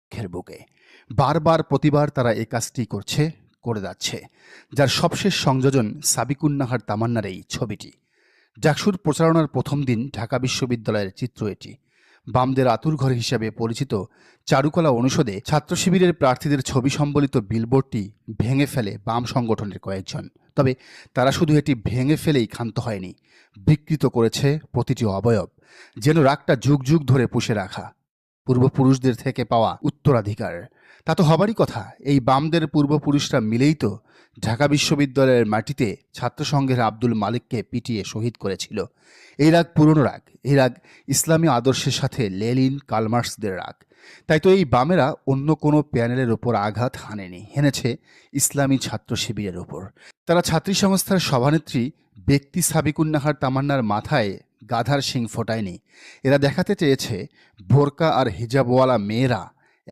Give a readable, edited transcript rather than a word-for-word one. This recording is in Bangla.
দুঃখের বুকে বারবার প্রতিবার তারা এই কাজটি করে যাচ্ছে, যার সবশেষ সংযোজন সাবিকুন্নাহার তামান্নার এই ছবিটি। ডাকসুর প্রচারণার প্রথম দিন ঢাকা বিশ্ববিদ্যালয়ের চিত্র এটি। বামদের আতুরঘর হিসেবে পরিচিত চারুকলা অনুষদে ছাত্র শিবিরের প্রার্থীদের ছবি সম্বলিত বিলবোর্ডটি ভেঙে ফেলে বাম সংগঠনের কয়েকজন। তবে তারা শুধু এটি ভেঙে ফেলেই ক্ষান্ত হয়নি, বিকৃত করেছে প্রতিটি অবয়ব, যেন রাগটা যুগ যুগ ধরে পুষে রাখা পূর্বপুরুষদের থেকে পাওয়া উত্তরাধিকার। তা তো হবারই কথা, এই বামদের পূর্বপুরুষরা মিলেই তো ঢাকা বিশ্ববিদ্যালয়ের মাটিতে ছাত্রসংঘের আব্দুল মালিককে পিটিয়ে শহীদ করেছিল। এই রাগ পুরনো রাগ, এই রাগ ইসলামী আদর্শের সাথে লেনিন কার্লমার্ক্সদের রাগ। তাই তো এই বামেরা অন্য কোনো প্যানেলের ওপর আঘাত হানেনি, হেনেছে ইসলামী ছাত্র শিবিরের ওপর। তারা ছাত্রী সংস্থার সভানেত্রী ব্যক্তি সাবিকুন্নাহার তামান্নার মাথায় গাধার শিং ফোটায়নি। এরা দেখাতে চেয়েছে বোরকা আর হিজাবওয়ালা মেয়েরা